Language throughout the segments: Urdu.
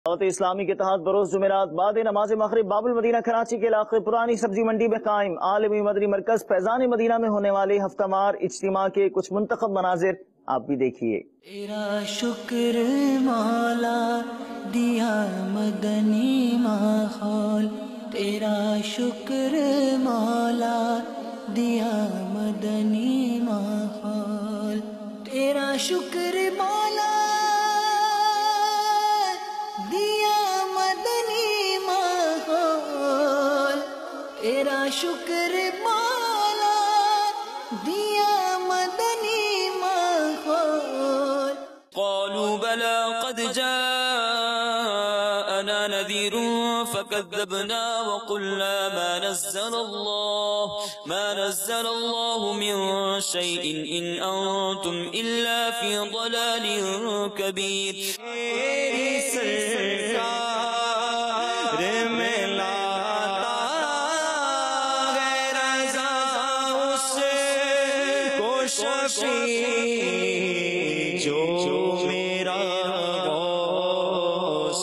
دعوت اسلامی کے تحت بروز جمعرات بعد نماز مغرب باب المدینہ کراچی کے علاقے پرانی سبزی منڈی میں قائم عالمی مدنی مرکز فیضان مدینہ میں ہونے والے ہفتہ وار اجتماع کے کچھ منتخب مناظر آپ بھی دیکھیے۔ تیرا شکر مولا دیا مدنی ماحول، تیرا شکر مولا دیا مدنی ماحول، تیرا شکر مولا دیا مدنی ماحول، تیرا شکر مولا دیا مدنی ماحول۔ قالوا بلى قد جاءنا نذير فكذبنا وقلنا ما نزل الله من شيء إن أنتم إلا في ضلال كبير۔ جو میرا غوث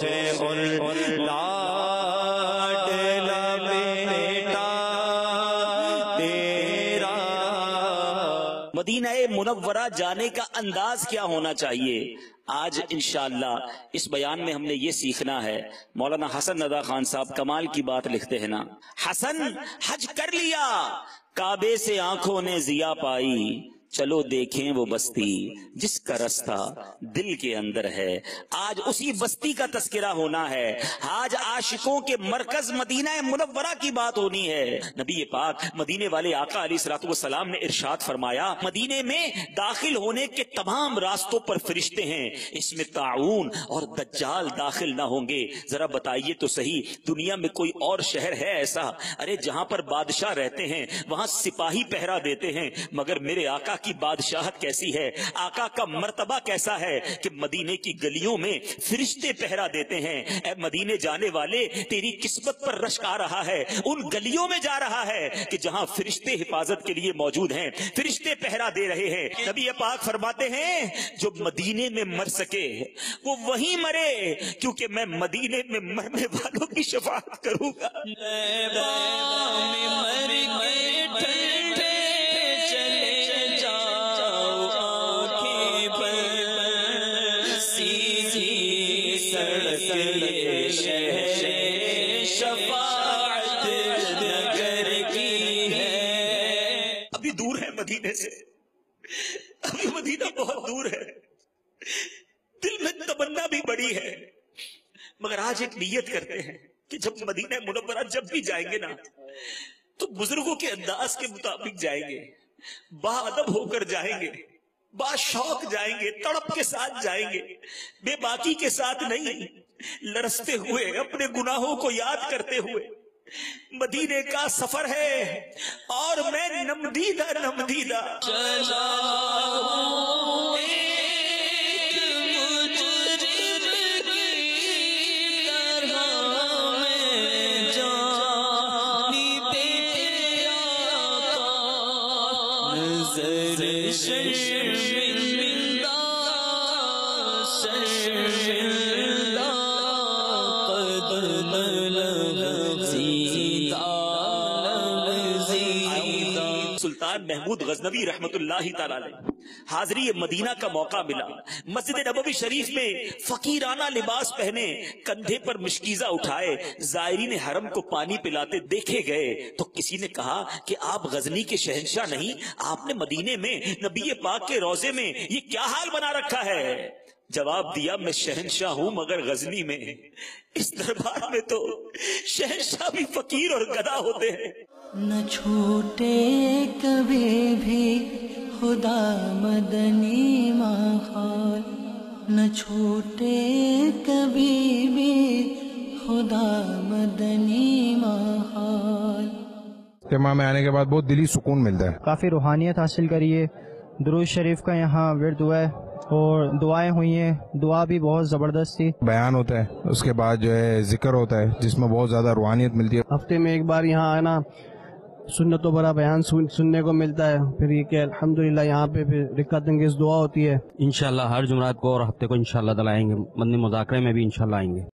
ہے اور لاڈلا بیٹا تیرا۔ مدینہ منورہ جانے کا انداز کیا ہونا چاہیے؟ آج انشاءاللہ اس بیان میں ہم نے یہ سیکھنا ہے۔ مولانا حسن ندا خان صاحب کمال کی بات لکھتے ہیں نا، حسن حج کر لیا کعبے سے آنکھوں نے ضیا پائی، چلو دیکھیں وہ بستی جس کا رستہ دل کے اندر ہے۔ آج اسی بستی کا تذکرہ ہونا ہے، آج عاشقوں کے مرکز مدینہ منورہ کی بات ہونی ہے۔ نبی پاک مدینے والے آقا علیہ الصلوۃ والسلام نے ارشاد فرمایا، مدینے میں داخل ہونے کے تمام راستوں پر فرشتے ہیں، اس میں طاعون اور دجال داخل نہ ہوں گے۔ ذرا بتائیے تو صحیح، دنیا میں کوئی اور شہر ہے ایسا؟ ارے جہاں پر بادشاہ رہتے ہیں وہاں سپاہی پہرا دیتے ہیں، مگر میرے آقا کی بادشاہت کیسی ہے، آقا کا مرتبہ کیسا ہے کہ مدینے کی گلیوں میں فرشتے پہرا دیتے ہیں۔ اے مدینے جانے والے، تیری قسمت پر رشک آ رہا ہے، ان گلیوں میں جا رہا ہے کہ جہاں فرشتے حفاظت کے لیے موجود ہیں، فرشتے پہرا دے رہے ہیں۔ نبی پاک فرماتے ہیں جو مدینے میں مر سکے وہ وہیں مرے، کیونکہ میں مدینے میں مرنے والوں کی شفاعت کروں گا۔ ابھی دور ہے مدینے سے، ابھی مدینہ بہت دور ہے، دل میں تمنا بھی بڑی ہے، مگر آج ایک نیت کرتے ہیں کہ جب مدینہ منورہ جب بھی جائیں گے نا تو بزرگوں کے انداز کے مطابق جائیں گے، با ادب ہو کر جائیں گے، با شوق جائیں گے، تڑپ کے ساتھ جائیں گے، بے باکی کے ساتھ نہیں، لرزتے ہوئے اپنے گناہوں کو یاد کرتے ہوئے۔ مدینے کا سفر ہے اور میں نمدیدہ چلا سلطان محمود غزنوی رحمت اللہ تعالی علیہ حاضری مدینہ کا موقع ملا، مسجد نبوی شریف میں فقیرانہ لباس پہنے، کندھے پر مشکیزہ اٹھائے زائرین حرم کو پانی پلاتے دیکھے گئے تو کسی نے کہا کہ آپ غزنی کے شہنشاہ نہیں، آپ نے مدینے میں نبی پاک کے روضے میں یہ کیا حال بنا رکھا ہے؟ جواب دیا، میں شہنشاہ ہوں مگر غزنی میں، اس دربار میں تو شہنشاہ بھی فقیر اور گدھا ہوتے ہیں۔ نہ چھوٹے کبھی بھی خدا مدنی ماحول، نہ چھوٹے کبھی بھی خدا مدنی ماحول۔ اجتماع میں آنے کے بعد بہت دلی سکون ملتا ہے، کافی روحانیت حاصل کریے۔ درود شریف کا یہاں ورد ہوا ہے اور دعائیں ہوئی ہیں، دعا بھی بہت زبردست تھی۔ بیان ہوتا ہے، اس کے بعد جو ہے ذکر ہوتا ہے جس میں بہت زیادہ روحانیت ملتی ہے۔ ہفتے میں ایک بار یہاں آنا سنتوں بڑا بیان سننے کو ملتا ہے، پھر یہ کہ الحمدللہ یہاں پہ پھر رکعت انگیز دعا ہوتی ہے۔ انشاءاللہ ہر جمعرات کو اور ہفتے کو انشاءاللہ تعالی آئیں گے، مدنی مذاکرے میں بھی انشاءاللہ آئیں گے۔